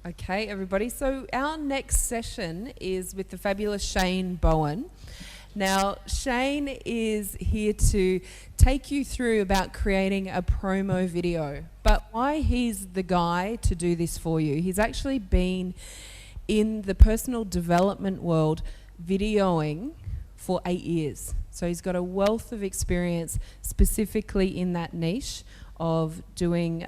Okay, everybody. So our next session is with the fabulous Shane Bowen. Now, Shane is here to take you through about creating a promo video. But why he's the guy to do this for you, he's actually been in the personal development world videoing for 8 years. So he's got a wealth of experience specifically in that niche of doing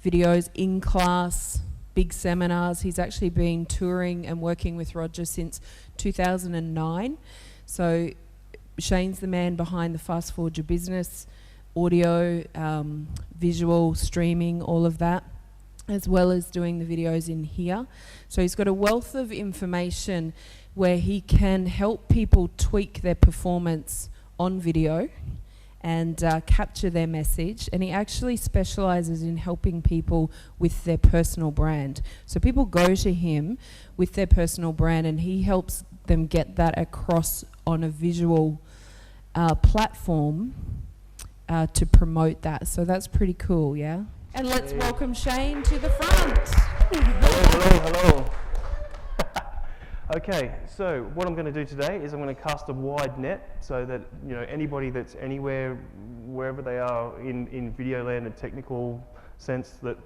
videos in class, big seminars. He's actually been touring and working with Roger since 2009. So Shane's the man behind the Fast Forward Your Business, audio, visual, streaming, all of that, as well as doing the videos in here. So he's got a wealth of information where he can help people tweak their performance on video and capture their message, and he actually specializes in helping people with their personal brand. So people go to him with their personal brand and he helps them get that across on a visual platform to promote that. So that's pretty cool, yeah? And let's welcome Shane to the front. Hello. Okay, so what I'm going to do today is I'm going to cast a wide net so that anybody that's anywhere, wherever they are in video land and technical sense, that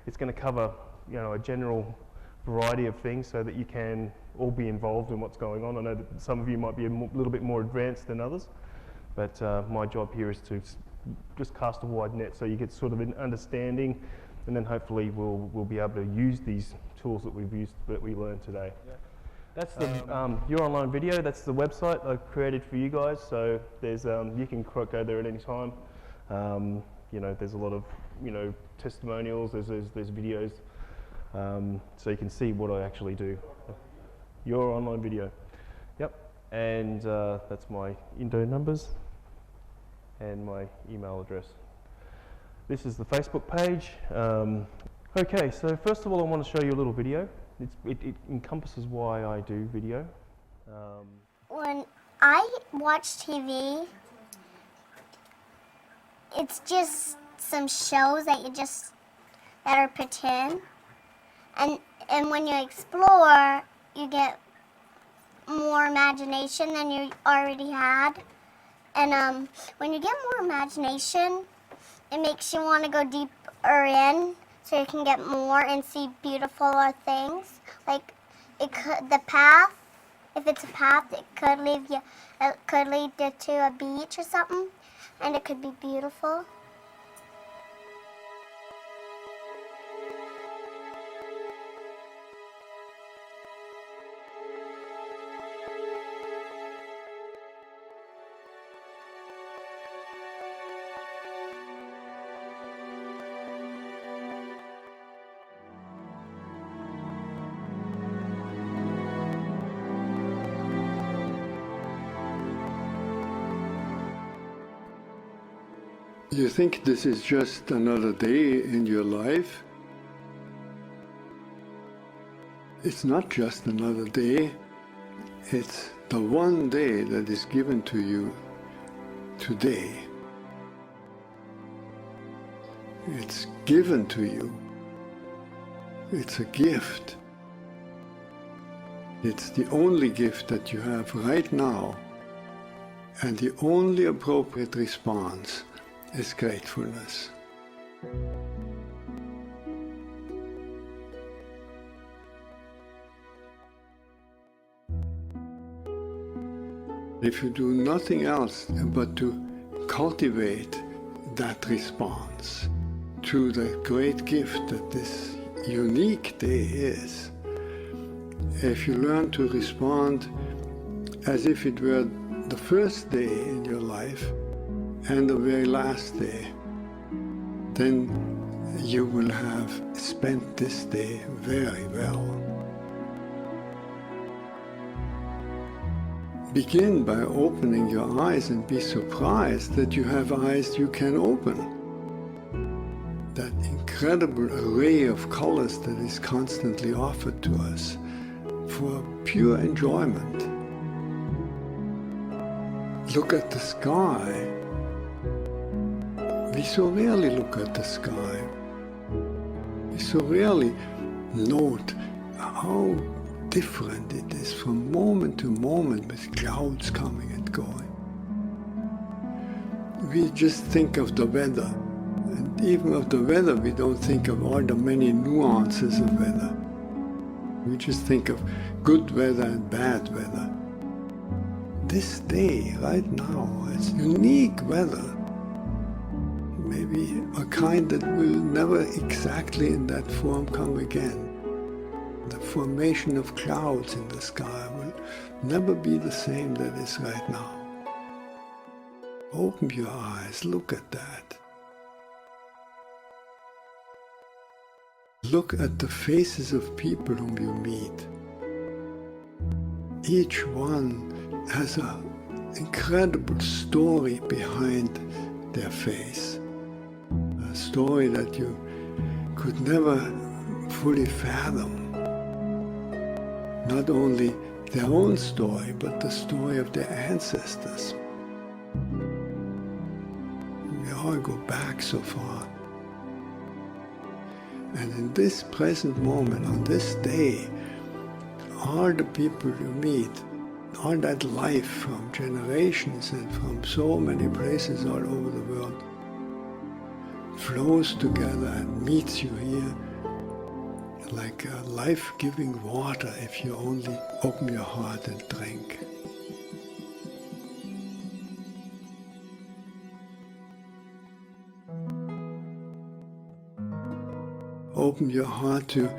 it's going to cover a general variety of things so that you can all be involved in what's going on. I know that some of you might be a little bit more advanced than others, but my job here is to just cast a wide net so you get sort of an understanding, and then hopefully we'll be able to use these tools that we learned today. Yeah. That's the Your Online Video. That's the website I've created for you guys. So there's you can go there at any time. There's a lot of testimonials. There's videos, so you can see what I actually do. Your Online Video. Yep. And that's my Indo numbers and my email address. This is the Facebook page. Okay, so first of all, I want to show you a little video. It encompasses why I do video. When I watch TV, it's just some shows that are pretend, and when you explore, you get more imagination than you already had, and when you get more imagination, it makes you want to go deeper in. So you can get more and see beautiful things. Like the path. If it's a path, it could lead you to a beach or something, and it could be beautiful. You think this is just another day in your life? It's not just another day. It's the one day that is given to you today. It's given to you. It's a gift. It's the only gift that you have right now, and the only appropriate response is gratefulness. If you do nothing else but to cultivate that response to the great gift that this unique day is, if you learn to respond as if it were the first day in your life and the very last day, then you will have spent this day very well. Begin by opening your eyes and be surprised that you have eyes you can open. That incredible array of colors that is constantly offered to us for pure enjoyment. Look at the sky. We so rarely look at the sky. We so rarely note how different it is from moment to moment with clouds coming and going. We just think of the weather, and even of the weather we don't think of all the many nuances of weather. We just think of good weather and bad weather. This day, right now, is unique weather. Maybe a kind that will never exactly in that form come again. The formation of clouds in the sky will never be the same that is right now. Open your eyes, look at that. Look at the faces of people whom you meet. Each one has an incredible story behind their face. A story that you could never fully fathom. Not only their own story, but the story of their ancestors. We all go back so far. And in this present moment, on this day, all the people you meet, all that life from generations and from so many places all over the world, flows together and meets you here like a life-giving water if you only open your heart and drink. Open your heart to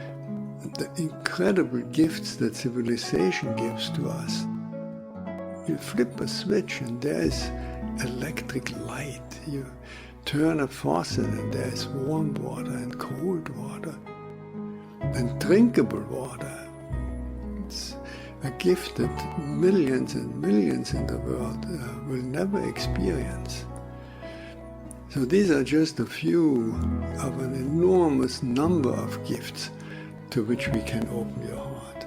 the incredible gifts that civilization gives to us. You flip a switch and there is electric light. You turn a faucet and there is warm water and cold water and drinkable water. It's a gift that millions and millions in the world will never experience. So these are just a few of an enormous number of gifts to which we can open your heart.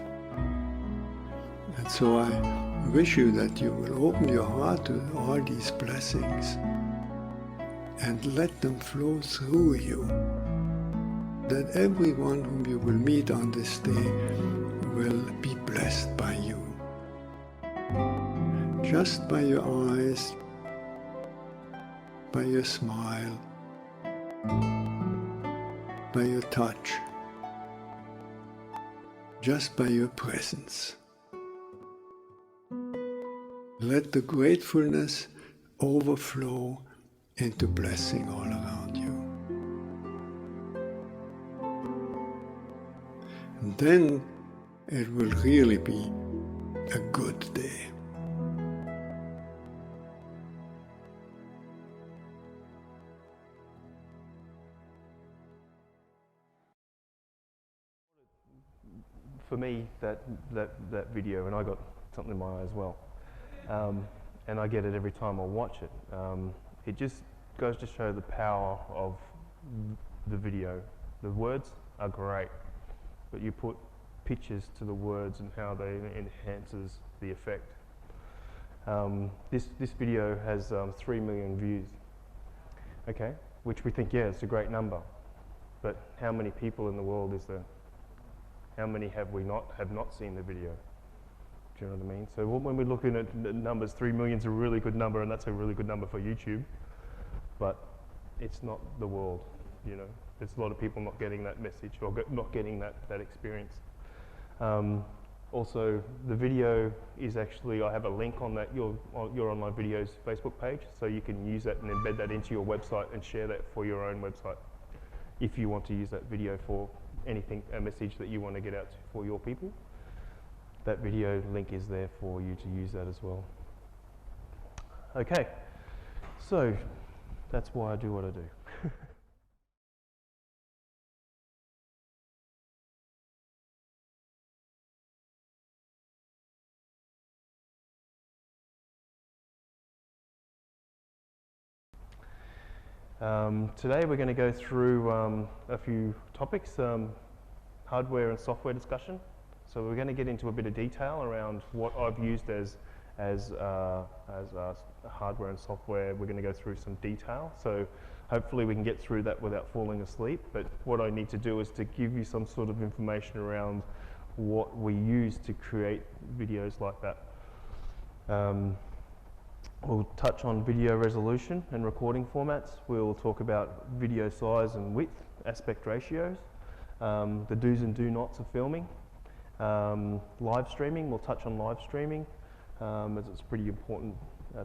And so I wish you that you will open your heart to all these blessings and let them flow through you. That everyone whom you will meet on this day will be blessed by you. Just by your eyes, by your smile, by your touch, just by your presence. Let the gratefulness overflow into blessing all around you. And then it will really be a good day. For me, that video, and I got something in my eye as well, and I get it every time I watch it. It just goes to show the power of the video. The words are great, but you put pictures to the words and how they enhances the effect. This video has 3 million views, okay, which we think, yeah, it's a great number, but how many people in the world is there? How many have not seen the video? Do you know what I mean? So when we're looking at numbers, 3 million is a really good number, and that's a really good number for YouTube, but it's not the world, you know. There's a lot of people not getting that message or not getting that experience. Also, the video is actually, I have a link on that, your online videos Facebook page, so you can use that and embed that into your website and share that for your own website if you want to use that video for anything, a message that you want to get out to for your people. That video link is there for you to use that as well. Okay, so that's why I do what I do. Today we're going to go through a few topics, hardware and software discussion. So we're going to get into a bit of detail around what I've used as as hardware and software. We're going to go through some detail, so hopefully we can get through that without falling asleep. But what I need to do is to give you some sort of information around what we use to create videos like that. We'll touch on video resolution and recording formats. We'll talk about video size and width, aspect ratios, the do's and do nots of filming. Live streaming, we'll touch on live streaming, as it's a pretty important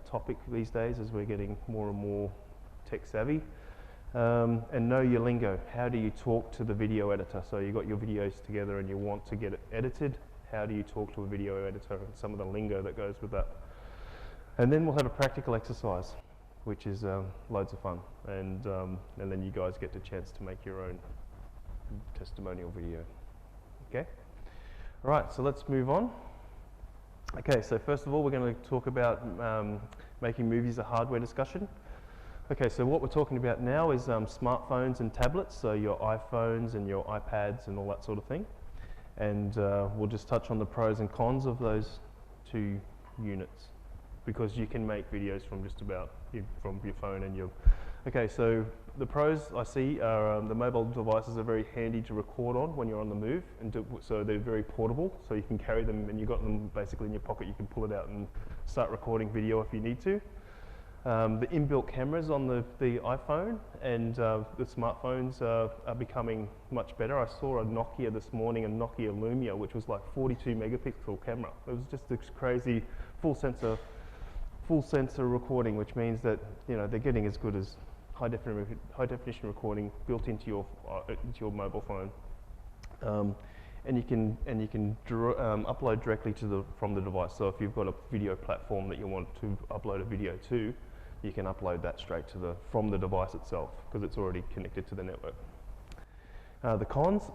topic these days as we're getting more and more tech savvy. And know your lingo. How do you talk to the video editor? So you've got your videos together and you want to get it edited. How do you talk to a video editor and some of the lingo that goes with that? And then we'll have a practical exercise, which is loads of fun. And then you guys get the chance to make your own testimonial video. Okay? All right, so let's move on. Okay, so first of all, we're going to talk about making movies a hardware discussion. Okay, so what we're talking about now is smartphones and tablets, so your iPhones and your iPads and all that sort of thing. And we'll just touch on the pros and cons of those two units, because you can make videos from just about from your phone and your... Okay, so the pros I see are the mobile devices are very handy to record on when you're on the move, and so they're very portable, so you can carry them and you've got them basically in your pocket. You can pull it out and start recording video if you need to. The inbuilt cameras on the iPhone and the smartphones are becoming much better. I saw a Nokia this morning, a Nokia Lumia, which was like 42 megapixel camera. It was just this crazy full sensor recording, which means that they're getting as good as high definition recording built into your mobile phone, and you can upload directly from the device. So if you've got a video platform that you want to upload a video to, you can upload that straight from the device itself, because it's already connected to the network. The cons,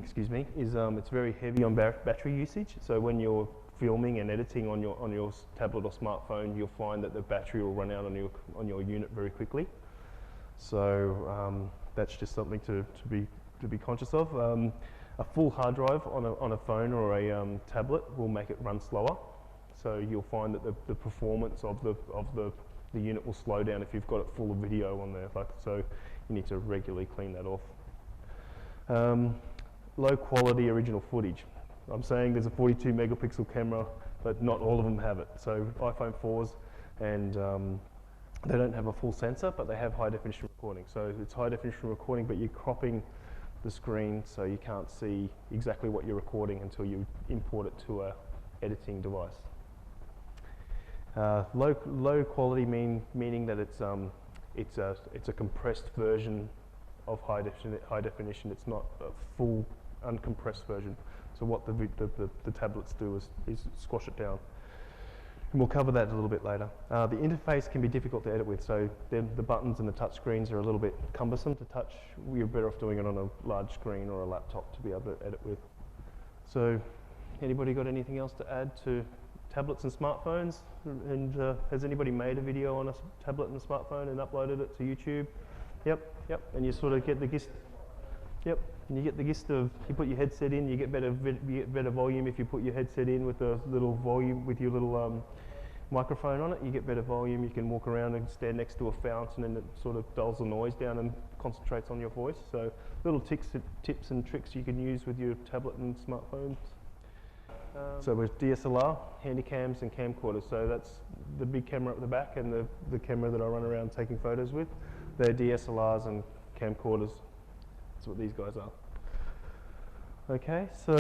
excuse me, is it's very heavy on battery usage. So when you're filming and editing on your tablet or smartphone, you'll find that the battery will run out on your unit very quickly. So that's just something to be conscious of. A full hard drive on a phone or a tablet will make it run slower. So you'll find that the performance of the unit will slow down if you've got it full of video on there. So you need to regularly clean that off. Low quality original footage. I'm saying there's a 42 megapixel camera, but not all of them have it. So iPhone 4s, and they don't have a full sensor, but they have high definition recording. So it's high definition recording, but you're cropping the screen so you can't see exactly what you're recording until you import it to a editing device. Low quality meaning that it's a compressed version of high definition. It's not a full uncompressed version. So what the tablets do is squash it down. And we'll cover that a little bit later. The interface can be difficult to edit with, so the buttons and the touch screens are a little bit cumbersome to touch. You're better off doing it on a large screen or a laptop to be able to edit with. So anybody got anything else to add to tablets and smartphones? And has anybody made a video on a tablet and a smartphone and uploaded it to YouTube? Yep. And you sort of get the gist. Yep. And you get the gist of, you put your headset in, you get better volume if you put your headset in with the little volume, with your little microphone on it. You get better volume. You can walk around and stand next to a fountain, and it sort of dulls the noise down and concentrates on your voice. So little tips and tricks you can use with your tablet and smartphones. So with DSLR, handycams and camcorders. So that's the big camera at the back and the camera that I run around taking photos with. They're DSLRs and camcorders. That's what these guys are. Okay, so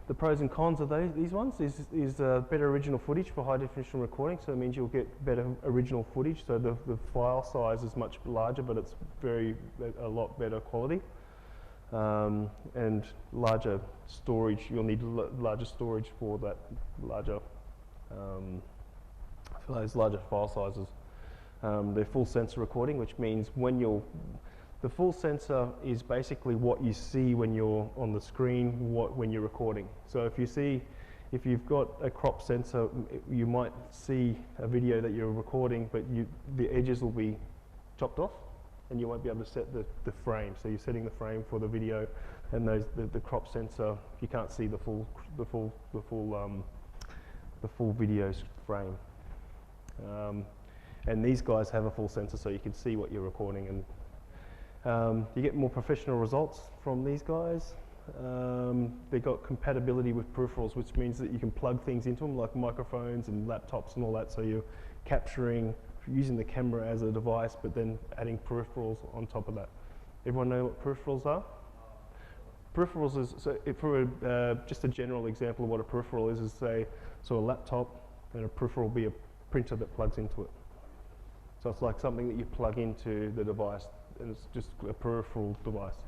the pros and cons of these ones is better original footage for high definition recording. So it means you'll get better original footage. So the file size is much larger, but it's a lot better quality. And larger storage, you'll need larger storage for that larger, for those larger file sizes. They're full sensor recording, which means the full sensor is basically what you see when you're on the screen, when you're recording. So if you've got a crop sensor, you might see a video that you're recording, but the edges will be chopped off, and you won't be able to set the frame. So you're setting the frame for the video, and the crop sensor, you can't see the full full video frame. And these guys have a full sensor, so you can see what you're recording, and you get more professional results from these guys. They've got compatibility with peripherals, which means that you can plug things into them, like microphones and laptops and all that, so you're capturing, using the camera as a device, but then adding peripherals on top of that. Everyone know what peripherals are? Peripherals is, so just a general example of what a peripheral is say, so a laptop, and a peripheral will be a printer that plugs into it. So it's like something that you plug into the device, and it's just a peripheral device.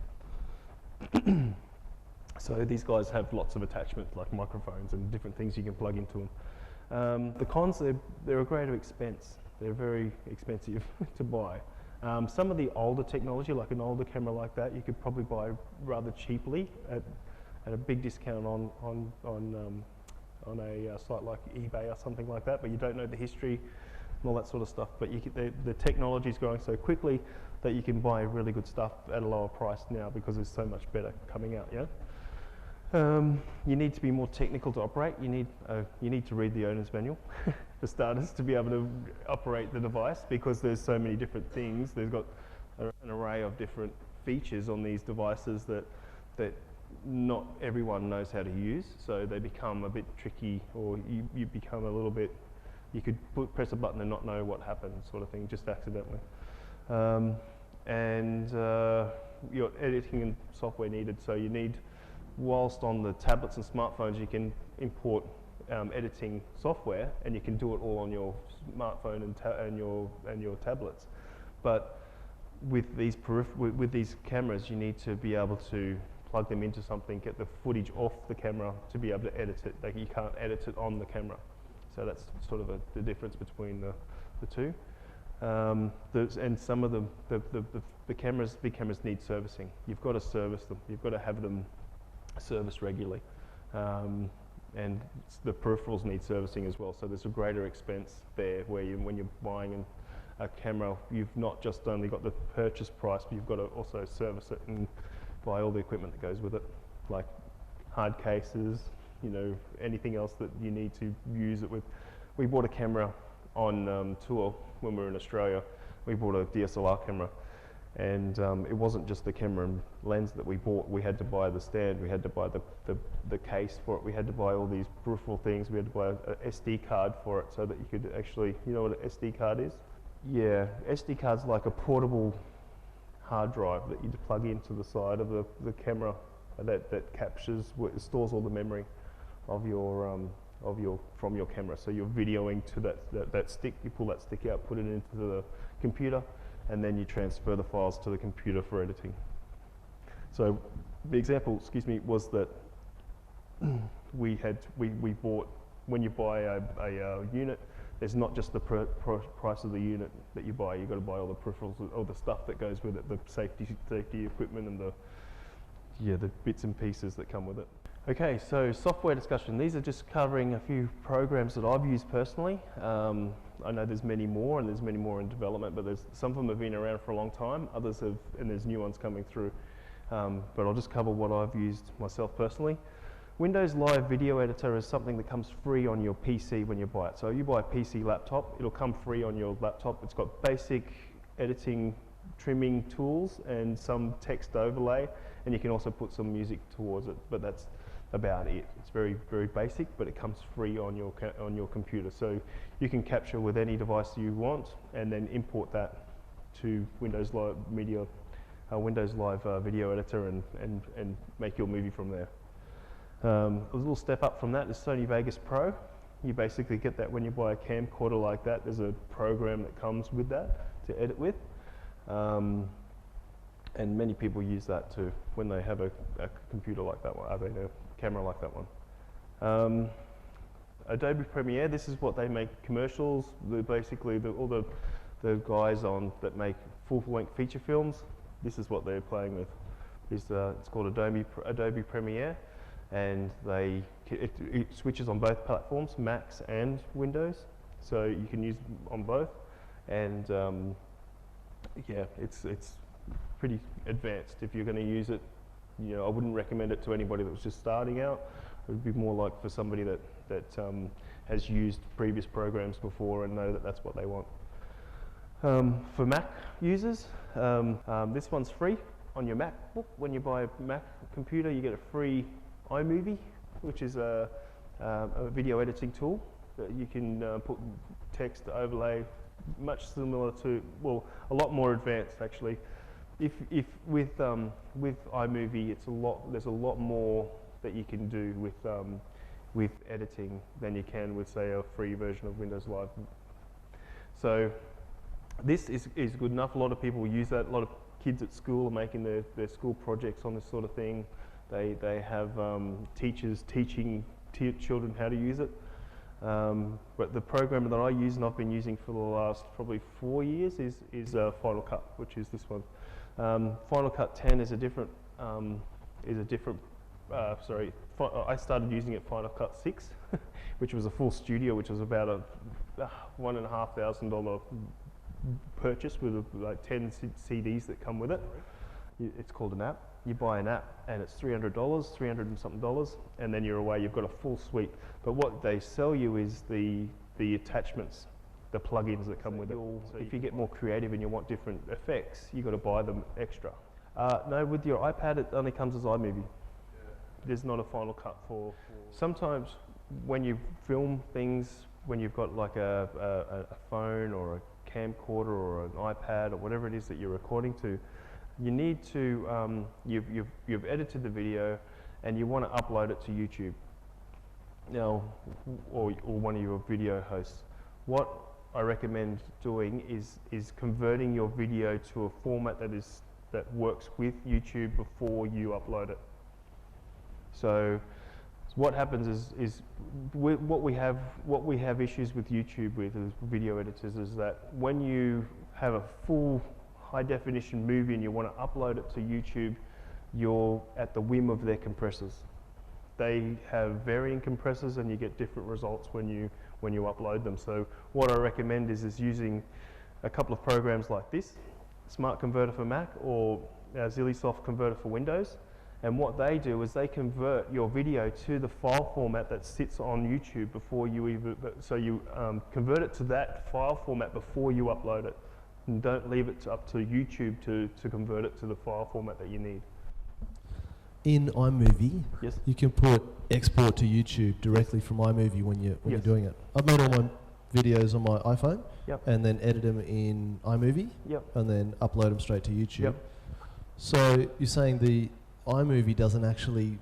So these guys have lots of attachments, like microphones and different things you can plug into them. The cons, they're a greater expense. They're very expensive to buy. Some of the older technology, like an older camera like that, you could probably buy rather cheaply at a big discount on a site like eBay or something like that, but you don't know the history and all that sort of stuff. But the technology is growing so quickly that you can buy really good stuff at a lower price now because there's so much better coming out. Yeah. You need to be more technical to operate. You need to read the owner's manual for starters to be able to operate the device, because there's so many different things. They've got an array of different features on these devices that not everyone knows how to use, so they become a bit tricky, or you become a little bit, you could press a button and not know what happened, sort of thing, just accidentally. Your editing and software needed, so you need, whilst on the tablets and smartphones you can import editing software, and you can do it all on your smartphone and your tablets. But with these cameras, you need to be able to plug them into something, get the footage off the camera to be able to edit it. Like, you can't edit it on the camera. So that's sort of the difference between the two. And some of the big cameras need servicing. You've got to service them. You've got to have them serviced regularly. And the peripherals need servicing as well. So there's a greater expense there, where when you're buying a camera, you've not just only got the purchase price, but you've got to also service it and buy all the equipment that goes with it, like hard cases, anything else that you need to use it with. We bought a camera on tour when we were in Australia. We bought a DSLR camera, and it wasn't just the camera and lens that we bought. We had to buy the stand, we had to buy the case for it, we had to buy all these peripheral things, we had to buy a SD card for it, so that you could actually, you know what an SD card is? Yeah, SD card's like a portable hard drive that you plug into the side of the camera that captures, stores all the memory of from your camera. So you're videoing to that stick, you pull that stick out, put it into the computer, and then you transfer the files to the computer for editing. So the example, was that we bought, when you buy a unit, there's not just the price of the unit that you buy. You've got to buy all the peripherals, all the stuff that goes with it, the safety equipment, and the bits and pieces that come with it. Okay, so software discussion. These are just covering a few programs that I've used personally. I know there's many more, and there's many more in development, but some of them have been around for a long time. Others have, and there's new ones coming through. But I'll just cover what I've used myself personally. Windows Live Video Editor is something that comes free on your PC when you buy it. So you buy a PC laptop, it'll come free on your laptop. It's got basic editing, trimming tools, and some text overlay, and you can also put some music towards it, but that's about it. It's very, very basic, but it comes free on your computer. So you can capture with any device you want, and then import that to Windows Live Video Editor, and make your movie from there. A little step up from that is Sony Vegas Pro. You basically get that when you buy a camcorder like that. There's a program that comes with that to edit with. And many people use that too when they have a computer like that one, a camera like that one. Adobe Premiere, this is what they make commercials. Basically, all the guys that make full-length feature films, this is what they're playing with. It's called Adobe Premiere, and it switches on both platforms, Macs and Windows, so you can use it on both. And yeah, it's pretty advanced if you're going to use it. I wouldn't recommend it to anybody that was just starting out. It would be more like for somebody that has used previous programs before and know that that's what they want. For Mac users, this one's free on your MacBook. When you buy a Mac computer, you get a free iMovie, which is a video editing tool that you can put text overlay, much similar to, well, a lot more advanced actually. If with iMovie, there's a lot more that you can do with editing than you can with, say, a free version of Windows Live. So this is good enough. A lot of people use that. A lot of kids at school are making their school projects on this sort of thing. They have teachers teaching children how to use it. But the program that I use and I've been using for the last probably 4 years is Final Cut, which is this one. Final Cut 10 is a different. Sorry, I started using it Final Cut 6, which was a full studio, which was about a $1,500 purchase with like 10 CDs that come with it. It's called an app. You buy an app and it's $300, $300 and something dollars, and then you're away. You've got a full suite. But what they sell you is the attachments, the plugins that come with it. So if you get more creative and you want different effects, you've got to buy them extra. No, with your iPad, it only comes as iMovie. There's not a Final Cut for. Sometimes when you film things, when you've got like a phone or a camcorder or an iPad or whatever it is that you're recording to, you need to, you've edited the video and you want to upload it to YouTube. Now, or one of your video hosts. What I recommend doing is converting your video to a format that works with YouTube before you upload it. So what happens is what we have issues with YouTube with as video editors is that when you have a full high definition movie and you want to upload it to YouTube, you're at the whim of their compressors. They have varying compressors and you get different results when you upload them. So what I recommend is using a couple of programs like this, Smart Converter for Mac or ZillySoft Converter for Windows. And what they do is they convert your video to the file format that sits on YouTube before you even, so you convert it to that file format before you upload it. And don't leave it up to YouTube to convert it to the file format that you need. In iMovie, yes, you can put export to YouTube directly from iMovie when you're doing it. I've made all my videos on my iPhone, yep, and then edit them in iMovie, yep, and then upload them straight to YouTube. Yep. So you're saying the iMovie doesn't actually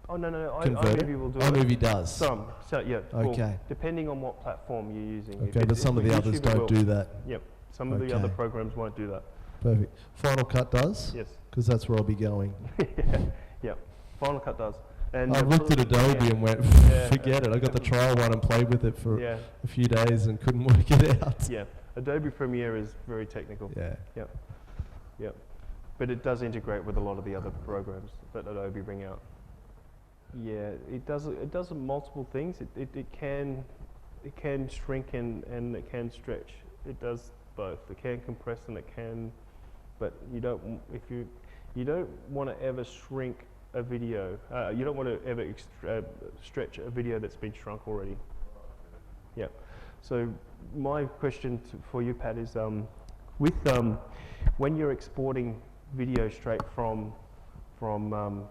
iMovie will do iMovie it. does. So yeah. Okay. Well, depending on what platform you're using. Okay, but some of the others don't do that. Yep. Some of the other programs won't do that. Perfect. Final Cut does? Yes. Because that's where I'll be going. Yep. Final Cut does. And I've looked at Adobe and went, forget it. I got the trial one and played with it for a few days and couldn't work it out. Yeah. Adobe Premiere is very technical. Yeah. Yep. Yep. But it does integrate with a lot of the other programs that Adobe bring out. Yeah, it does multiple things. It can shrink and it can stretch. It does both. It can compress and it can, but you don't want to ever shrink a video. You don't want to ever stretch a video that's been shrunk already. Yeah. So my question for you, Pat, is when you're exporting video straight from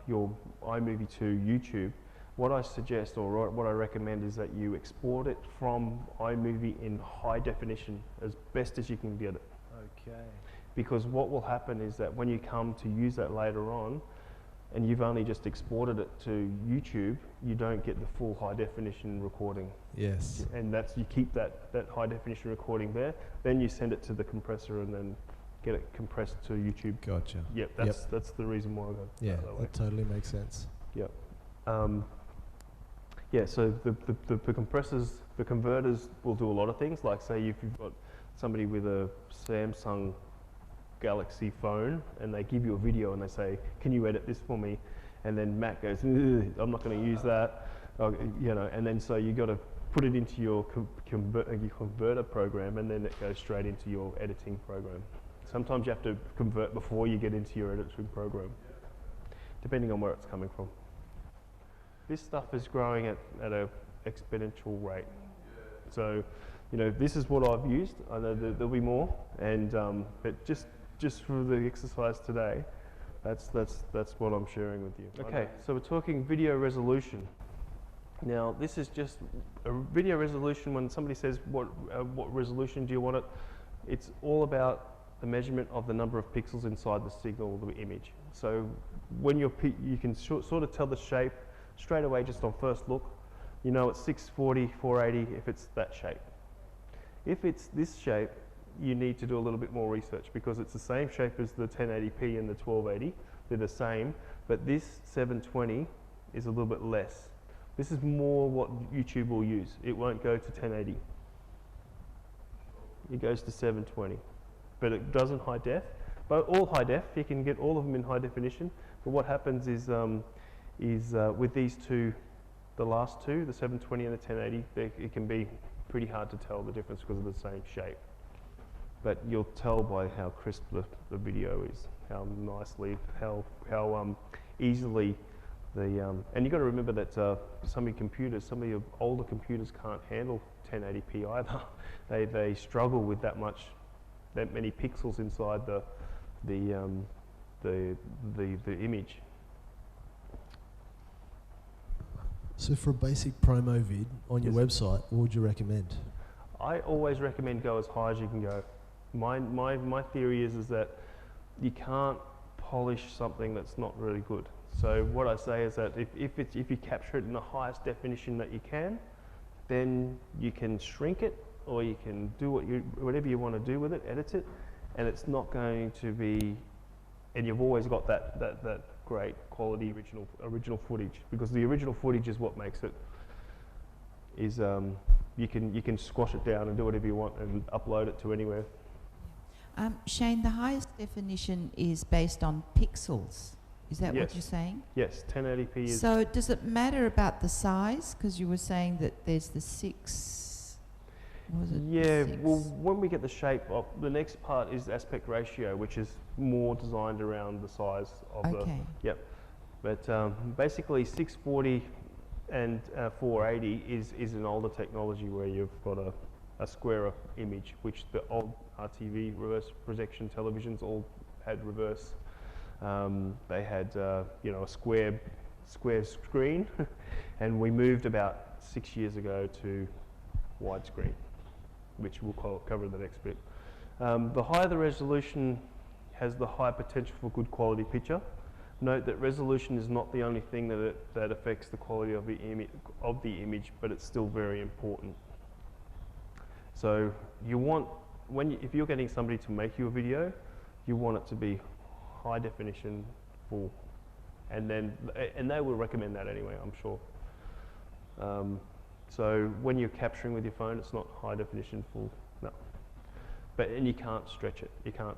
your iMovie to YouTube, what I suggest or what I recommend is that you export it from iMovie in high definition as best as you can get it. Okay. Because what will happen is that when you come to use that later on, and you've only just exported it to YouTube, you don't get the full high definition recording. Yes. And you keep that high definition recording there, then you send it to the compressor and then get it compressed to YouTube. Gotcha. Yep, that's the reason why I go that totally makes sense. Yep. So the compressors, the converters will do a lot of things. Like say if you've got somebody with a Samsung Galaxy phone and they give you a video and they say, can you edit this for me? And then Mac goes, I'm not going to use that. And then so you got to put it into your converter program and then it goes straight into your editing program. Sometimes you have to convert before you get into your editing program, depending on where it's coming from. this stuff is growing at an exponential rate. So, you know, this is what I've used. I know there'll be more, and but just for the exercise today, that's what I'm sharing with you. Okay, so we're talking video resolution. Now, this is just a video resolution. When somebody says what resolution do you want it, it's all about the measurement of the number of pixels inside the signal, the image. So when you can sort of tell the shape straight away just on first look. You know it's 640, 480 if it's that shape. If it's this shape, you need to do a little bit more research because it's the same shape as the 1080p and the 1280. They're the same, but this 720 is a little bit less. This is more what YouTube will use. It won't go to 1080. It goes to 720. But it doesn't high def. But all high def, you can get all of them in high definition. But what happens is with these two, the last two, the 720 and the 1080, it can be pretty hard to tell the difference because of the same shape. But you'll tell by how crisp the video is, how nicely, how easily and you've got to remember that some of your older computers can't handle 1080p either. They struggle with that many pixels inside the image. So for a basic promo vid on your website, what would you recommend? I always recommend go as high as you can go. My theory is that you can't polish something that's not really good. So what I say is that if you capture it in the highest definition that you can, then you can shrink it or you can do whatever you want to do with it, edit it, and it's not going to be, and you've always got that great quality original footage, because the original footage is what makes it, is you can squash it down and do whatever you want and upload it to anywhere. Shane, the highest definition is based on pixels. Is that what you're saying? Yes, 1080p is... So does it matter about the size? Because you were saying that there's the 6... Was it yeah, the 6? well, when we get the shape up, the next part is aspect ratio, which is more designed around the size of the... Yep. But basically 640 and 480 is an older technology where you've got a squarer image, which the old RTV reverse projection televisions all had reverse. They had a square screen, and we moved about 6 years ago to widescreen, which we'll cover in the next bit. The higher the resolution has the higher potential for good quality picture. Note that resolution is not the only thing that affects the quality of the image, but it's still very important. So you want, if you're getting somebody to make you a video, you want it to be high definition, full, and they will recommend that anyway, I'm sure. So when you're capturing with your phone, it's not high definition, full, no. And you can't stretch it. You can't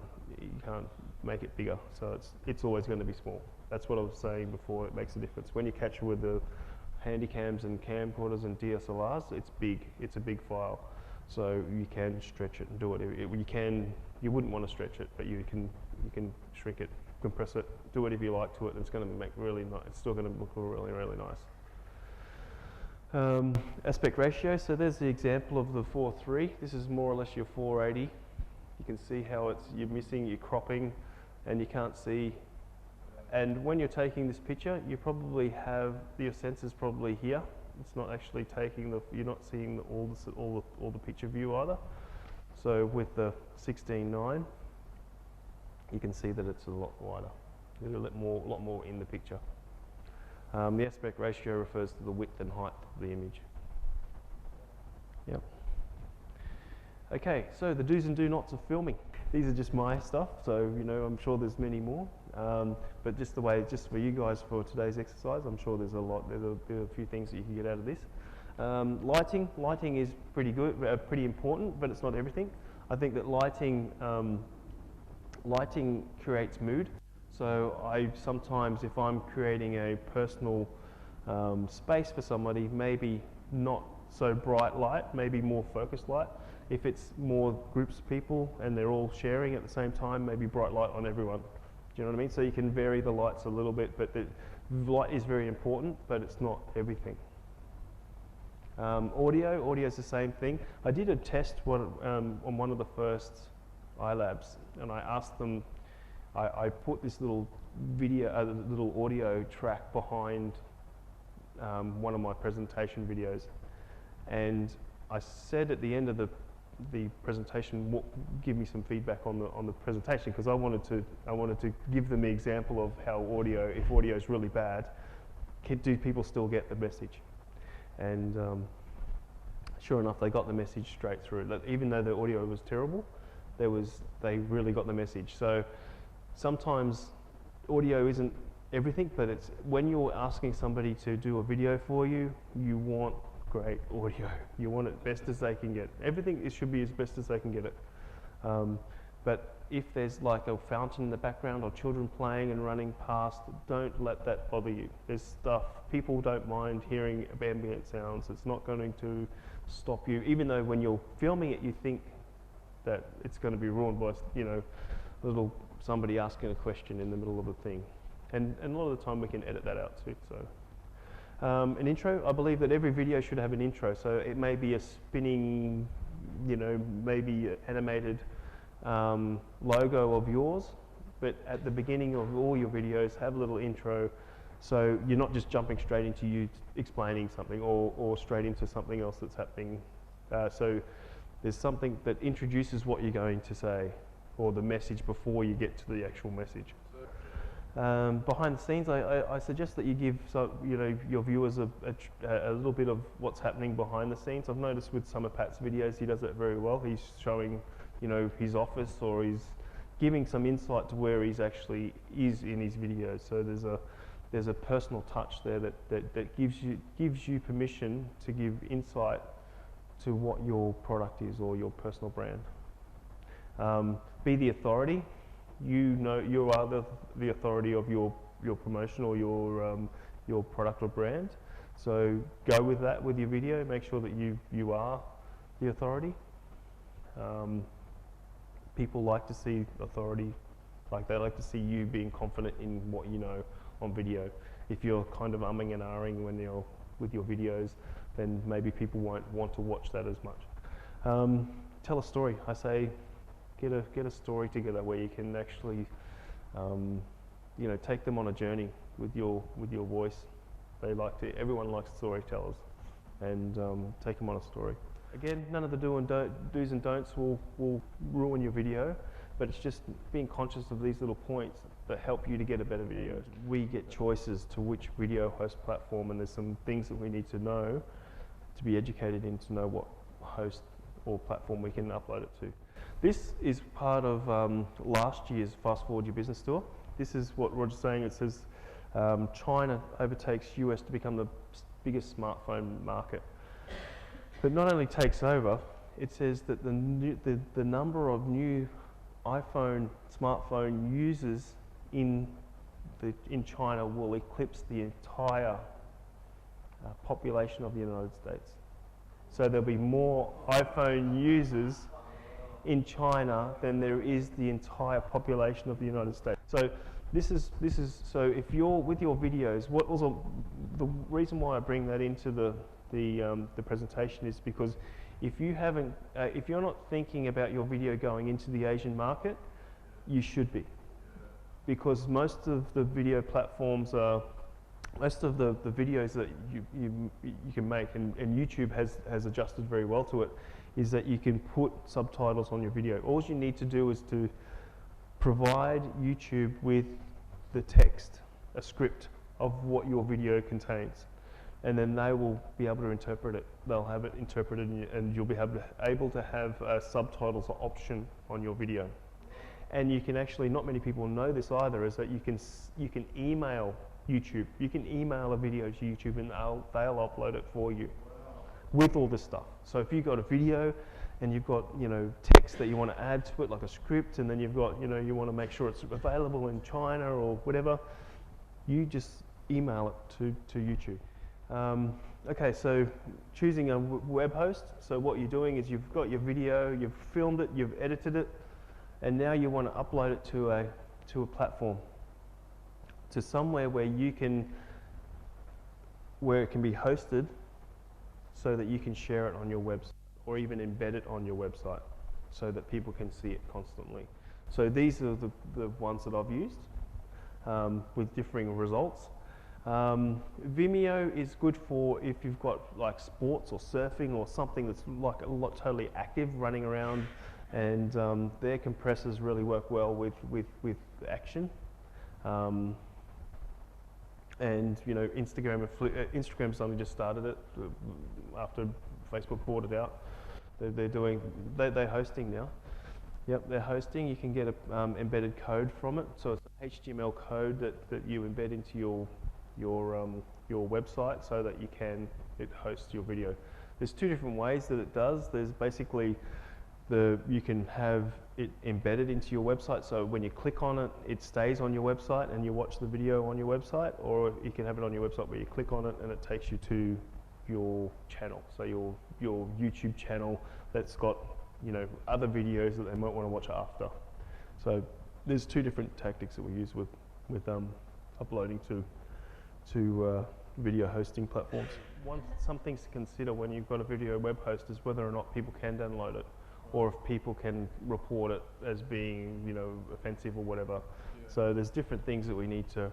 make it bigger. So it's always going to be small. That's what I was saying before. It makes a difference. When you capture with the handycams and camcorders and DSLRs, it's big. It's a big file. So you can stretch it and do whatever. You wouldn't want to stretch it, but you can shrink it, compress it, do whatever you like to it, and it's going to make really nice. It's still going to look really, really nice. Aspect ratio. So there's the example of the 4:3. This is more or less your 480. You can see how you're missing, you're cropping, and you can't see. And when you're taking this picture, you probably have your sensor's probably here. It's not actually taking you're not seeing all the picture view either. So with the 16:9, you can see that it's a lot wider. There's a lot more in the picture. The aspect ratio refers to the width and height of the image. Yep. Okay, so the do's and do nots of filming. These are just my stuff, so I'm sure there's many more. But just for you guys for today's exercise, I'm sure there's a few things that you can get out of this. Lighting is pretty good, pretty important, but it's not everything. I think that lighting creates mood. So I sometimes, if I'm creating a personal space for somebody, maybe not so bright light, maybe more focused light. If it's more groups of people and they're all sharing at the same time, maybe bright light on everyone. Do you know what I mean? So you can vary the lights a little bit, but light is very important, but it's not everything. Audio is the same thing. I did a test on one of the first iLABs, and I asked them, I put this little little audio track behind one of my presentation videos, and I said at the end of the presentation, give me some feedback on the presentation, because I wanted to give them the example of how if audio is really bad, do people still get the message? And sure enough, they got the message straight through. Like, even though the audio was terrible, they really got the message. So sometimes audio isn't everything, but it's when you're asking somebody to do a video for you, you want great audio. You want it best as they can get. Everything should be as best as they can get it. But if there's like a fountain in the background or children playing and running past, don't let that bother you. There's stuff, people don't mind hearing ambient sounds. It's not going to stop you, even though when you're filming it, you think that it's going to be ruined by, somebody asking a question in the middle of a thing. And a lot of the time we can edit that out too. So an intro, I believe that every video should have an intro. So it may be a spinning, maybe animated logo of yours, but at the beginning of all your videos, have a little intro, so you're not just jumping straight into you explaining something or straight into something else that's happening. So there's something that introduces what you're going to say, or the message before you get to the actual message. Behind the scenes, I suggest that you give your viewers a little bit of what's happening behind the scenes. I've noticed with some of Pat's videos, he does that very well. He's showing his office, or he's giving some insight to where he's actually is in his videos. So there's a personal touch there that gives you permission to give insight to what your product is or your personal brand. Be the authority. You are the authority of your promotion or your product or brand. So go with that with your video. Make sure that you are the authority. People like to see authority, like they like to see you being confident in what you know on video. If you're kind of umming and ahhing when you're with your videos, then maybe people won't want to watch that as much. Tell a story. I say, get a story together where you can actually, take them on a journey with your voice. Everyone likes storytellers, and take them on a story. Again, none of the do's and don'ts will ruin your video, but it's just being conscious of these little points that help you to get a better video. We get choices to which video host platform, and there's some things that we need to know to be educated in to know what host or platform we can upload it to. This is part of last year's Fast Forward Your Business tour. This is what Roger's saying. It says China overtakes US to become the biggest smartphone market. But not only takes over, it says that the number of new smartphone users in China will eclipse the entire population of the United States. So there'll be more iPhone users in China than there is the entire population of the United States. So so if you're with your videos, the reason why I bring that into the presentation is because if you're not thinking about your video going into the Asian market, you should be, because most of the video platforms most of the videos that you can make, and YouTube has adjusted very well to it, is that you can put subtitles on your video. All you need to do is to provide YouTube with the text, a script of what your video contains, and then they will be able to interpret it. They'll have it interpreted, and you'll be able to have a subtitles option on your video. And you can actually, not many people know this either, is that you can email YouTube. You can email a video to YouTube, and they'll upload it for you with all this stuff. So if you've got a video and you've got text that you want to add to it, like a script, and then you've got you want to make sure it's available in China or whatever, you just email it to YouTube. Okay, so choosing a web host. So what you're doing is you've got your video, you've filmed it, you've edited it, and now you want to upload it to a platform. to somewhere where you can, where it can be hosted so that you can share it on your website or even embed it on your website so that people can see it constantly. So these are the ones that I've used with differing results. Vimeo is good for if you've got like sports or surfing or something that's like a lot totally active running around, and their compressors really work well with action. And you know, Instagram's only just started it after Facebook bought it out. They're hosting now. Yep, they're hosting. You can get a embedded code from it. So it's an HTML code that you embed into your website so that it hosts your video. There's two different ways that it does. There's basically you can have it embedded into your website, so when you click on it, it stays on your website and you watch the video on your website, or you can have it on your website where you click on it and it takes you to your channel, so your YouTube channel that's got, you know, other videos that they might want to watch after. So there's two different tactics that we use with uploading to video hosting platforms. Some things to consider when you've got a video web host is whether or not people can download it, or if people can report it as being, you know, offensive or whatever. Yeah. So there's different things that we need to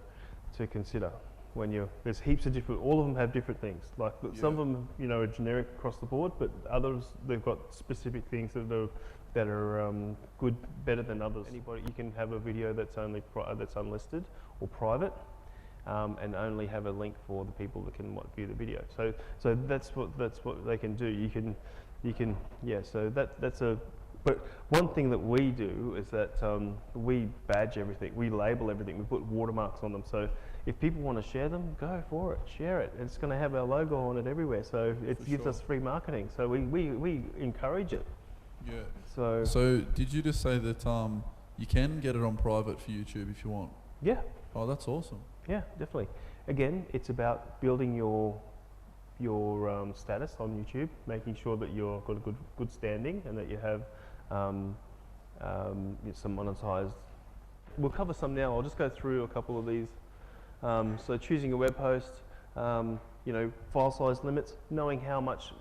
consider when there's heaps of different, all of them have different things. Like some of them, you know, are generic across the board, but others, they've got specific things that are good, better than others. You can have a video that's that's unlisted or private, and only have a link for the people that can view the video. So that's what they can do. You can, yeah, so that's but one thing that we do is that we badge everything, we label everything, we put watermarks on them. So if people want to share them, go for it, share it. It's going to have our logo on it everywhere, so it gives us free marketing. So we encourage it. Yeah. So did you just say that you can get it on private for YouTube if you want? Yeah. Oh, that's awesome. Yeah, definitely. Again, it's about building your status on YouTube, making sure that you've got a good standing and that you have some monetized. We'll cover some now. I'll just go through a couple of these. So choosing a web host, you know, file size limits, knowing how much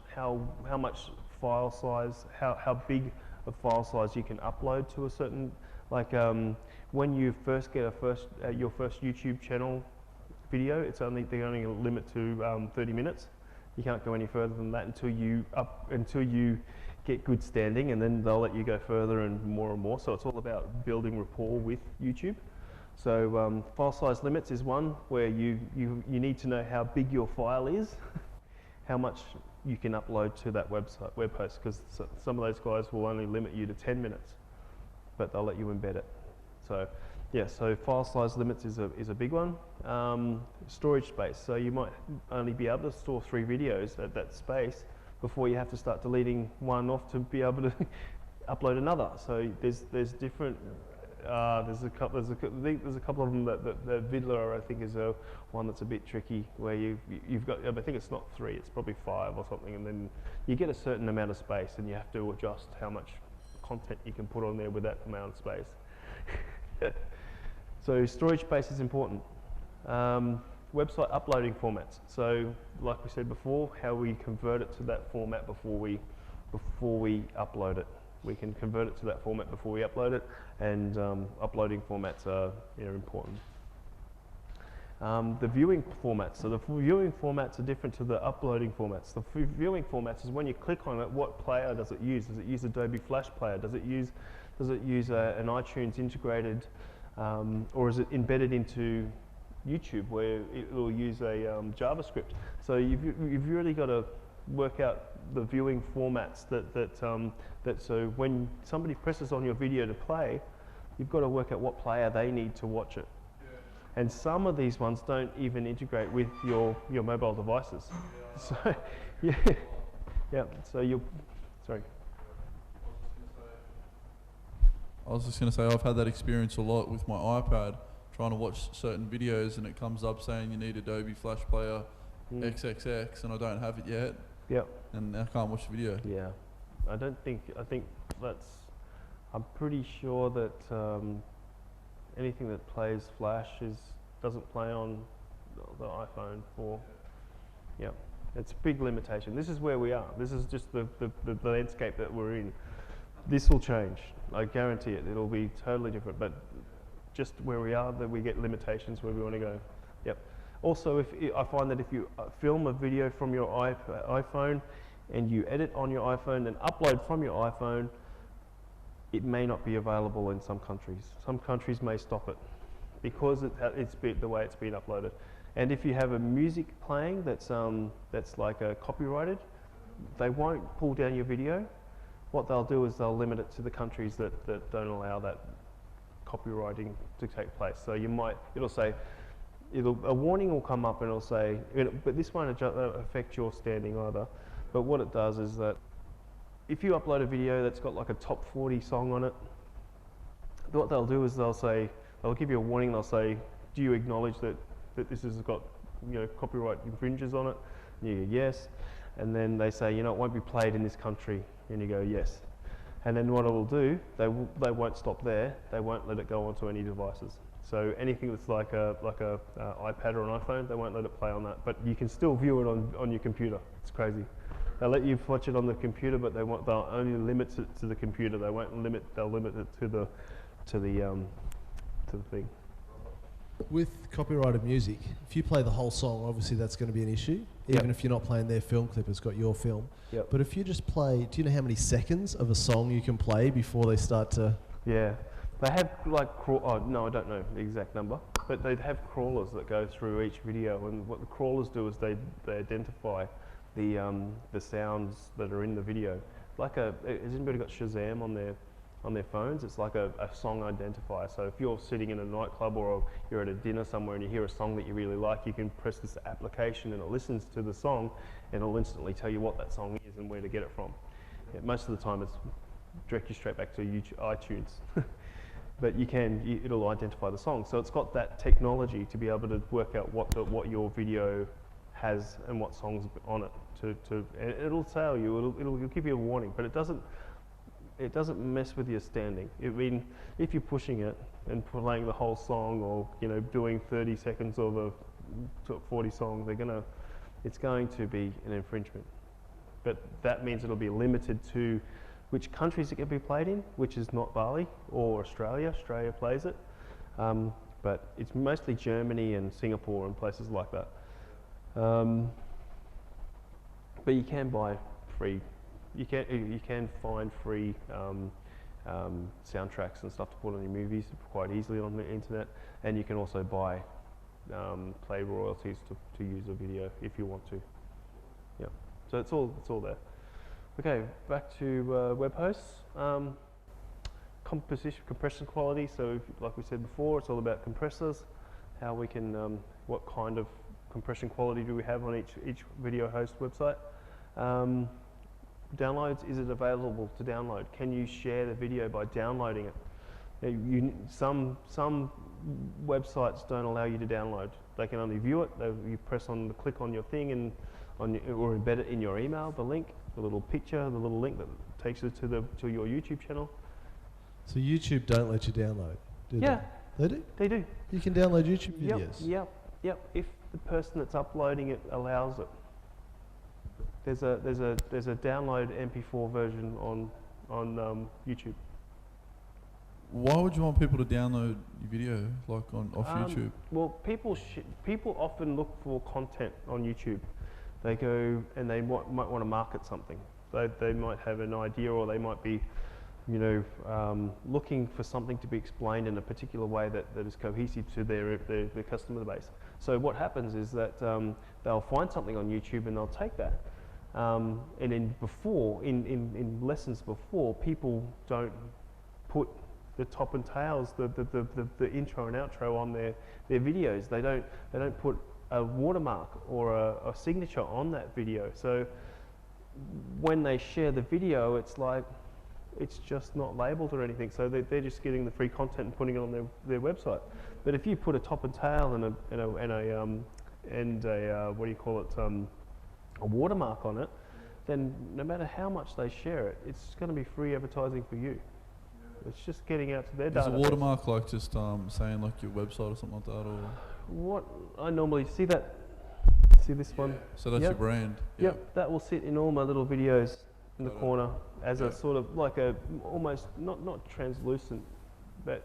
file size, how big a file size you can upload to a certain, like when you first get your first YouTube channel video, they only limit to 30 minutes. You can't go any further than that until you get good standing, and then they'll let you go further and more. So it's all about building rapport with YouTube. So file size limits is one where you need to know how big your file is, how much you can upload to that web host, because some of those guys will only limit you to 10 minutes, but they'll let you embed it. So yeah, so file size limits is a big one. Storage space, so you might only be able to store 3 videos at that space before you have to start deleting one off to be able to upload another. So there's different. There's a couple of them that Vidler, I think, is one that's a bit tricky, where you've got, I think it's not 3, it's probably 5 or something, and then you get a certain amount of space and you have to adjust how much content you can put on there with that amount of space. So storage space is important. Website uploading formats. So like we said before, how we convert it to that format before we upload it. We can convert it to that format before we upload it, and uploading formats are important. The viewing formats. So the viewing formats are different to the uploading formats. The viewing formats is when you click on it, what player does it use? Does it use Adobe Flash Player? Does it use an iTunes integrated, or is it embedded into YouTube where it will use a JavaScript? So you've really got to work out the viewing formats that so when somebody presses on your video to play, you've got to work out what player they need to watch it. Yeah. And some of these ones don't even integrate with your mobile devices. Yeah. So yeah. So sorry. I was just going to say, I've had that experience a lot with my iPad, trying to watch certain videos, and it comes up saying you need Adobe Flash Player XXX, and I don't have it yet. Yep. And I can't watch the video. Yeah. I think I'm pretty sure that anything that plays Flash doesn't play on the iPhone or, yeah, it's a big limitation. This is where we are. This is just the landscape that we're in. This will change. I guarantee it. It'll be totally different, but just where we are, that we get limitations where we want to go. Yep. Also, I find that if you film a video from your iPhone and you edit on your iPhone and upload from your iPhone, it may not be available in some countries. Some countries may stop it because it's the way it's been uploaded. And if you have a music playing that's like copyrighted, they won't pull down your video. What they'll do is they'll limit it to the countries that don't allow that copywriting to take place. So it'll say, a warning will come up and it'll say, but this won't affect your standing either. But what it does is that if you upload a video that's got like a top 40 song on it, what they'll do is they'll give you a warning. They'll say, do you acknowledge that this has got copyright infringes on it? And you go, yes. And then they say, it won't be played in this country. And you go, yes. And then what it will do, they won't stop there. They won't let it go onto any devices. So anything that's like a iPad or an iPhone, they won't let it play on that. But you can still view it on your computer. It's crazy. They'll let you watch it on the computer, but they'll only limit it to the computer. They'll limit it to the thing. With copyrighted music, if you play the whole song, obviously that's going to be an issue. Even if you're not playing their film clip, it's got your film. Yep. But if you just play, do you know how many seconds of a song you can play before they start to? Yeah, they have like no, I don't know the exact number, but they have crawlers that go through each video, and what the crawlers do is they identify the sounds that are in the video. Has anybody got Shazam on their phones? It's like a song identifier. So if you're sitting in a nightclub or you're at a dinner somewhere and you hear a song that you really like, you can press this application and it listens to the song and it'll instantly tell you what that song is and where to get it from. Yeah, most of the time it's direct you straight back to iTunes. But it'll identify the song. So it's got that technology to be able to work out what your video has and what songs on it. And it'll tell you, it'll give you a warning, but it doesn't mess with your standing. I mean, if you're pushing it and playing the whole song, or doing 30 seconds of a 40 song, it's going to be an infringement. But that means it'll be limited to which countries it can be played in, which is not Bali or Australia. Australia plays it, but it's mostly Germany and Singapore and places like that. But you can buy free. You can find free soundtracks and stuff to put on your movies quite easily on the internet, and you can also buy play royalties to use a video if you want to. Yeah, so it's all there. Okay, back to web hosts. Compression quality. So like we said before, it's all about compressors. How we can, what kind of compression quality do we have on each video host website? Downloads, is it available to download? Can you share the video by downloading it? Some websites don't allow you to download. They can only view it. You click on your thing and or embed it in your email, the link, the little picture, the little link that takes you to your YouTube channel. So YouTube don't let you download, do yeah, they? They do? They do. You can download YouTube videos? Yep. If the person that's uploading it allows it. There's a download MP4 version on YouTube. Why would you want people to download your video off YouTube? Well, people often look for content on YouTube. They go and they might want to market something. They might have an idea, or they might be, looking for something to be explained in a particular way that is cohesive to their customer base. So what happens is that they'll find something on YouTube and they'll take that. And in lessons before, people don't put the top and tails, the intro and outro on their videos. They don't put a watermark or a signature on that video. So when they share the video, it's just not labeled or anything. So they're just getting the free content and putting it on their website. But if you put a top and tail and a watermark on it, then no matter how much they share it, it's going to be free advertising for you. It's just getting out to their database. Is a watermark just saying your website or something like that, or? what I normally see this one. So that's Yep. your brand. Yep, that will sit in all my little videos in the Got it. corner as Yeah. a sort of like a almost not translucent, but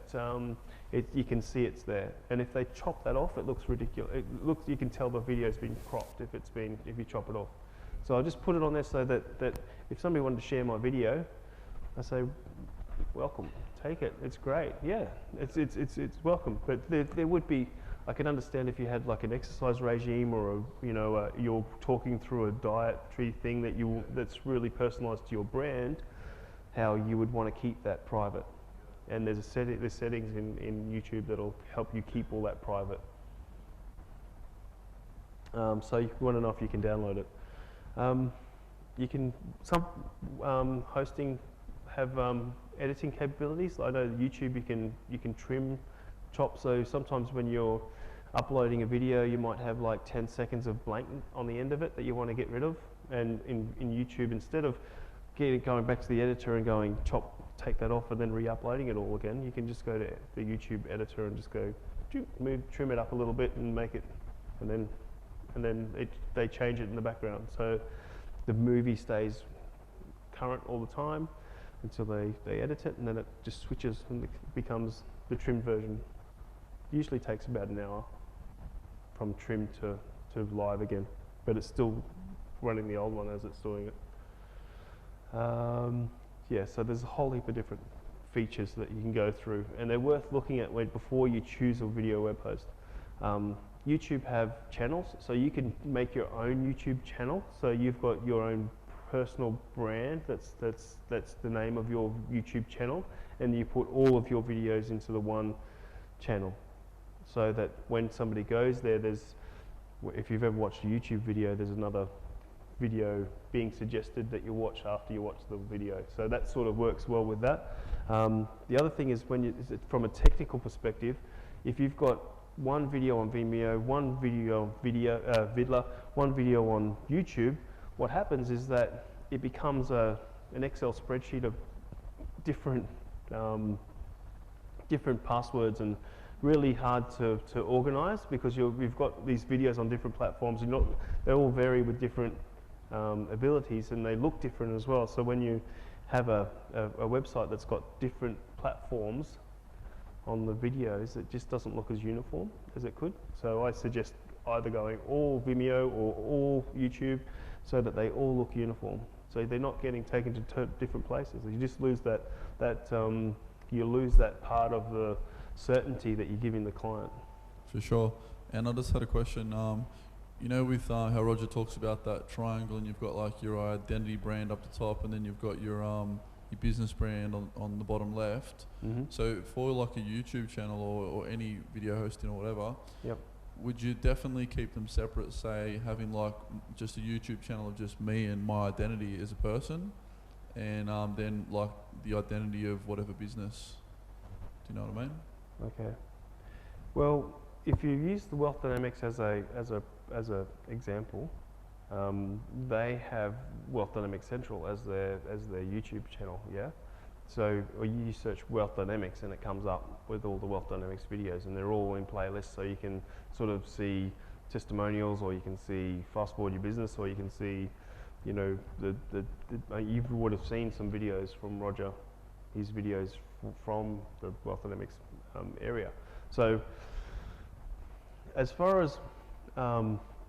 you can see it's there. And if they chop that off, it looks ridiculous. It looks, you can tell the video's been cropped if you chop it off. So I just put it on there so that if somebody wanted to share my video, I say, welcome, take it. It's great. Yeah, it's welcome. But there would be. I can understand if you had like an exercise regime or you're talking through a dietary thing that's really personalised to your brand, how you would want to keep that private. And there's settings in YouTube that'll help you keep all that private. So you want to know if you can download it. Some hosting have editing capabilities. I know YouTube you can trim, chop. So sometimes when you're uploading a video, you might have like 10 seconds of blank on the end of it that you want to get rid of. And in YouTube, instead of going back to the editor and going take that off and then re-uploading it all again, you can just go to the YouTube editor and just go trim it up a little bit and make it, and then they change it in the background. So the movie stays current all the time until they edit it, and then it just switches and it becomes the trimmed version. Usually takes about an hour from trim to live again, but it's still running the old one as it's doing it. Yeah, so there's a whole heap of different features that you can go through, and they're worth looking at before you choose a video web host. YouTube have channels, so you can make your own YouTube channel. So you've got your own personal brand. That's the name of your YouTube channel, and you put all of your videos into the one channel, so that when somebody goes there, if you've ever watched a YouTube video, there's another video being suggested that you watch after you watch the video. So that sort of works well with that. The other thing is from a technical perspective, if you've got one video on Vimeo, one video on Vidler, one video on YouTube, what happens is that it becomes an Excel spreadsheet of different passwords, and really hard to organize, because we've got these videos on different platforms. They all vary with different abilities, and they look different as well. So when you have a website that's got different platforms on the videos, it just doesn't look as uniform as it could. So I suggest either going all Vimeo or all YouTube, so that they all look uniform. So they're not getting taken to different places. You just lose you lose that part of the certainty that you're giving the client. For sure. And I just had a question. With how Roger talks about that triangle, and you've got like your identity brand up the top, and then you've got your business brand on the bottom left. Mm-hmm. So for like a YouTube channel or any video hosting or whatever, yep. Would you definitely keep them separate, say having like just a YouTube channel of just me and my identity as a person, and then like the identity of whatever business? Do you know what I mean? Okay. Well, if you use the Wealth Dynamics as a example, they have Wealth Dynamics Central as their YouTube channel. Yeah. So you search Wealth Dynamics and it comes up with all the Wealth Dynamics videos, and they're all in playlists, so you can sort of see testimonials, or you can see fast forward your business, or you can see, you would have seen some videos from Roger, his videos from the Wealth Dynamics area. So as far as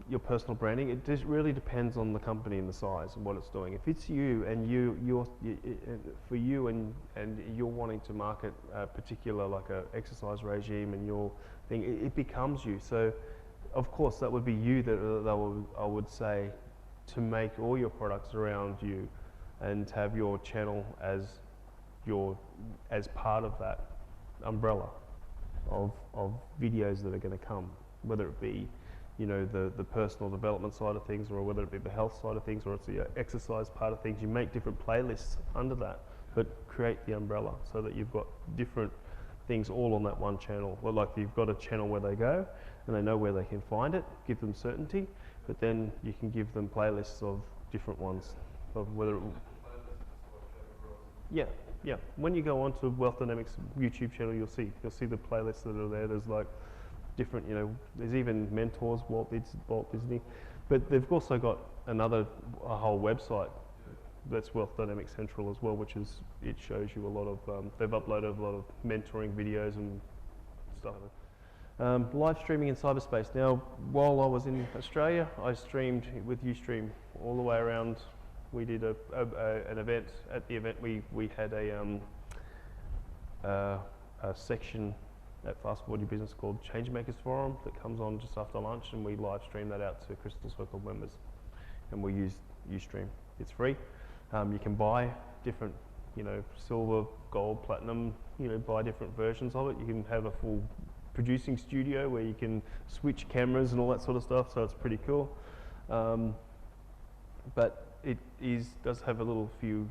your personal branding, it just really depends on the company and the size and what it's doing. If it's you and you're wanting to market a particular, like a exercise regime, and your thing, it becomes you. So of course that would be you that I would say to make all your products around you, and have your channel as part of that umbrella of videos that are going to come, whether it be the personal development side of things, or whether it be the health side of things, or it's the exercise part of things. You make different playlists under that, but create the umbrella so that you've got different things all on that one channel. Well, like you've got a channel where they go and they know where they can find it, give them certainty, but then you can give them playlists of different ones, of whether when you go onto Wealth Dynamics YouTube channel, you'll see the playlists that are there. There's like different, there's even mentors, Walt Disney, but they've also got a whole website that's Wealth Dynamics Central as well, it shows you a lot of, they've uploaded a lot of mentoring videos and stuff. Live streaming in cyberspace. Now, while I was in Australia, I streamed with Ustream all the way around. We did an event. At the event, we had a section at Fast Forward Your Business called Changemakers Forum that comes on just after lunch, and we live stream that out to Crystal Circle members, and we use Ustream. It's free. You can buy different, silver, gold, platinum, buy different versions of it. You can have a full producing studio where you can switch cameras and all that sort of stuff, so it's pretty cool. But it does have a little few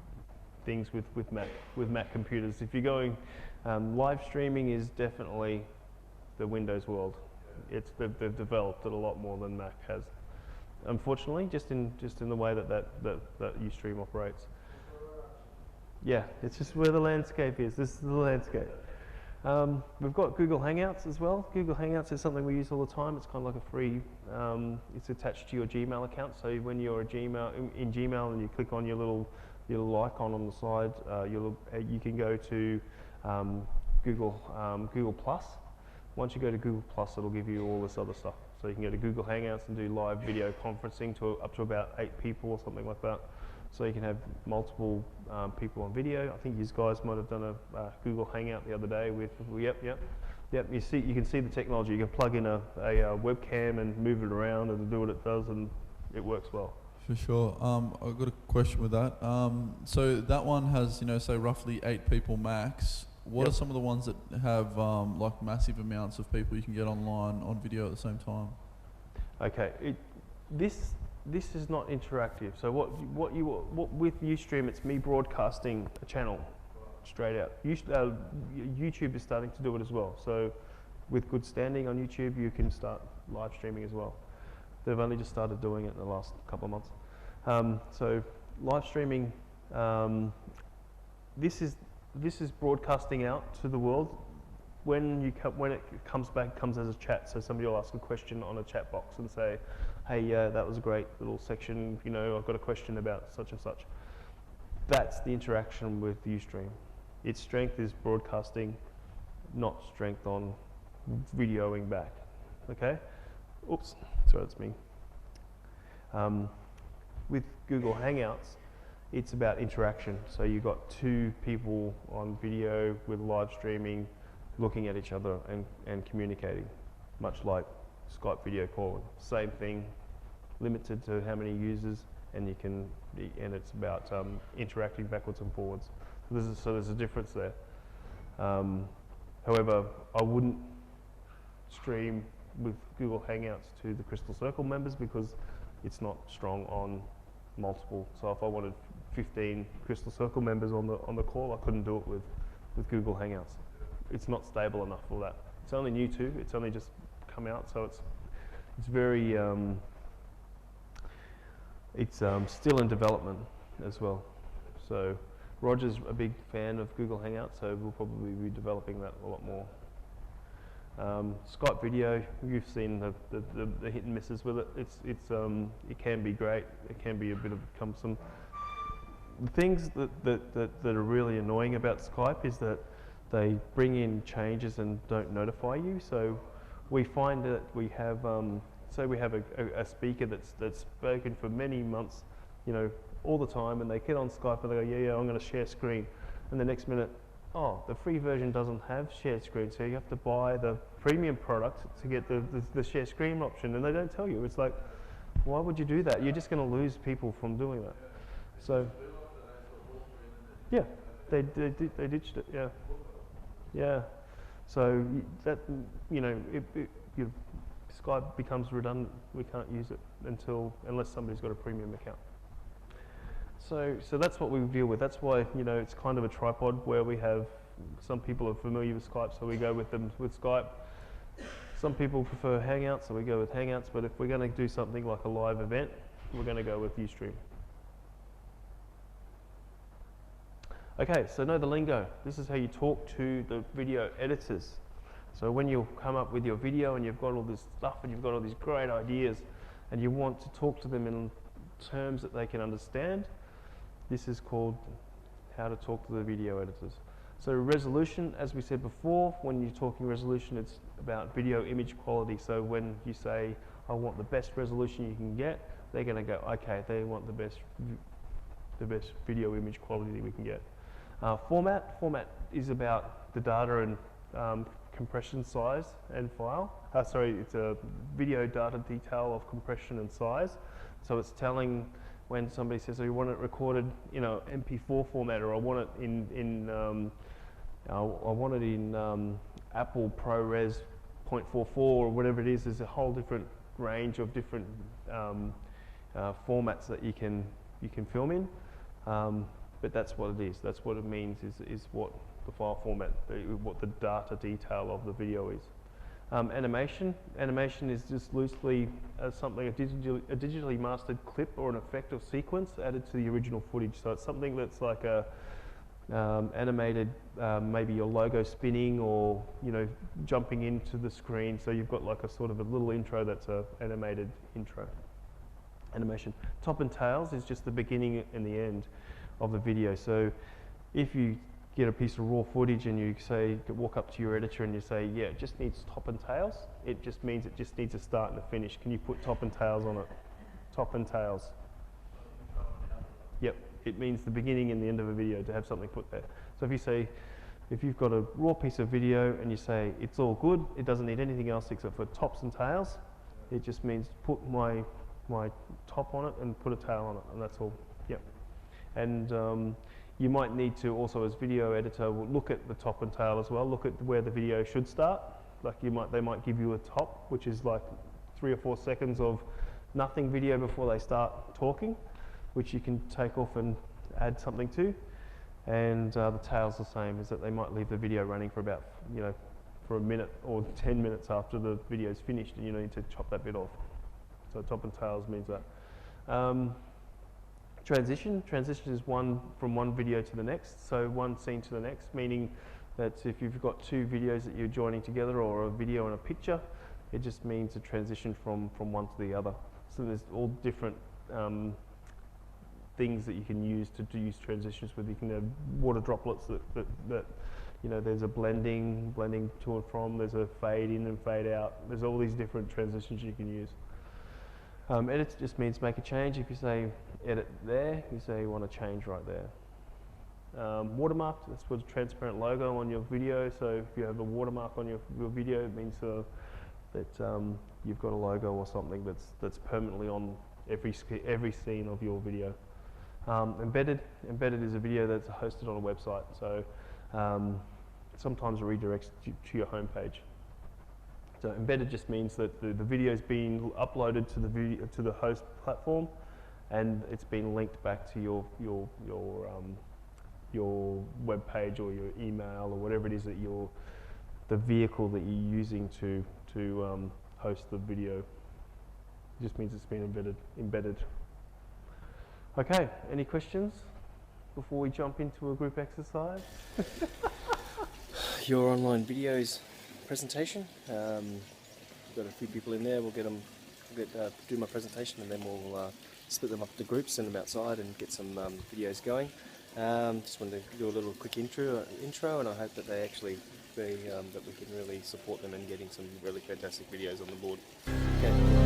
things with Mac computers. If you're going, live streaming is definitely the Windows world. They've developed it a lot more than Mac has. Unfortunately, just in the way that Ustream operates. Yeah, it's just where the landscape is. This is the landscape. We've got Google Hangouts as well. Google Hangouts is something we use all the time. It's kind of like a free, it's attached to your Gmail account. So when you're in Gmail and you click on your little icon on the side, you can go to Google Plus. Once you go to Google Plus, it'll give you all this other stuff. So you can go to Google Hangouts and do live video conferencing up to about 8 people or something like that. So you can have multiple people on video. I think you guys might have done a Google Hangout the other day with, yep. You can see the technology. You can plug in a webcam and move it around and do what it does, and it works well. For sure. I've got a question with that. So that one has, say roughly 8 people max. What are some of the ones that have like massive amounts of people you can get online on video at the same time? Okay, this is not interactive. So what with Ustream, it's me broadcasting a channel straight out. YouTube is starting to do it as well. So with good standing on YouTube, you can start live streaming as well. They've only just started doing it in the last couple of months. So live streaming, this is broadcasting out to the world. When it comes back, comes as a chat. So somebody will ask a question on a chat box and say, hey, that was a great little section, I've got a question about such and such. That's the interaction with Ustream. Its strength is broadcasting, not strength on videoing back, okay? Oops, sorry, that's me. With Google Hangouts, it's about interaction. So you've got 2 people on video with live streaming, looking at each other and communicating, much like Skype video calling. Same thing, limited to how many users, and it's about interacting backwards and forwards. So there's a difference there. However, I wouldn't stream with Google Hangouts to the Crystal Circle members because it's not strong on multiple. So if I wanted 15 Crystal Circle members on the call, I couldn't do it with Google Hangouts. It's not stable enough for that. It's only new too. It's only just come out, so it's very still in development as well. So Roger's a big fan of Google Hangouts, so we'll probably be developing that a lot more. Skype video, you've seen the hit and misses with it. It can be great. It can be a bit of cumbersome. The things that are really annoying about Skype is that they bring in changes and don't notify you. So we find that we have, say we have a speaker that's spoken for many months, all the time, and they get on Skype and they go, yeah, I'm going to share screen, and the next minute, oh, the free version doesn't have share screen, so you have to buy the premium product to get the share screen option, and they don't tell you. It's like, why would you do that? You're just going to lose people from doing that. So, yeah, they ditched it. Yeah. So that Skype becomes redundant. We can't use it unless somebody's got a premium account. So that's what we deal with. That's why it's kind of a tripod where we have some people are familiar with Skype, so we go with them with Skype. Some people prefer Hangouts, so we go with Hangouts. But if we're going to do something like a live event, we're going to go with Ustream. Okay, so know the lingo. This is how you talk to the video editors. So when you come up with your video and you've got all this stuff and you've got all these great ideas and you want to talk to them in terms that they can understand, this is called how to talk to the video editors. So resolution, as we said before, when you're talking resolution, it's about video image quality. So when you say, I want the best resolution you can get, they're going to go, okay, they want the best video image quality we can get. Format is about the data and compression size and file. It's a video data detail of compression and size. So it's telling when somebody says, oh, you want it recorded in a MP4 format, or I want it in Apple ProRes 0.44 or whatever it is. There's a whole different range of different formats that you can film in. But that's what it is. That's what it means. Is what the file format, what the data detail of the video is. Animation is just loosely something, a digitally mastered clip or an effect or sequence added to the original footage. So it's something that's like a animated, maybe your logo spinning or jumping into the screen. So you've got like a sort of a little intro that's a animated intro. Animation. Top and tails is just the beginning and the end of the video. So if you get a piece of raw footage and you say, walk up to your editor and you say, yeah, it just needs top and tails, it just means it just needs a start and a finish. Can you put top and tails on it? Top and tails. Yep, it means the beginning and the end of a video to have something put there. So if you've got a raw piece of video and you say, it's all good, it doesn't need anything else except for tops and tails, it just means put my top on it and put a tail on it, and that's all. Yep. And you might need to also, as video editor, look at the top and tail as well. Look at where the video should start. Like they might give you a top, which is like 3 or 4 seconds of nothing video before they start talking, which you can take off and add something to. And the tail's the same, is that they might leave the video running for about, for a minute or 10 minutes after the video's finished, and you need to chop that bit off. So top and tails means that. Transition is from one video to the next, so one scene to the next, meaning that if you've got 2 videos that you're joining together, or a video and a picture, it just means a transition from one to the other. So there's all different things that you can use to use transitions with. You can have water droplets that there's a blending to and from, there's a fade in and fade out, there's all these different transitions you can use. Edit just means make a change. If you say edit there, you say you want to change right there. Watermark, that's for the transparent logo on your video. So if you have a watermark on your video, it means that you've got a logo or something that's permanently on every scene of your video. Embedded is a video that's hosted on a website. So sometimes it redirects to your homepage. So embedded just means that the video is being uploaded to the host platform, and it's been linked back to your web page or your email or whatever it is that the vehicle that you're using to host the video. It just means it's been embedded. Okay, any questions before we jump into a group exercise? Your online videos presentation. We've got a few people in there. We'll do my presentation, and then we'll split them up into groups, send them outside, and get some videos going. Just wanted to do a little quick intro, and I hope that they actually that we can really support them in getting some really fantastic videos on the board. Okay.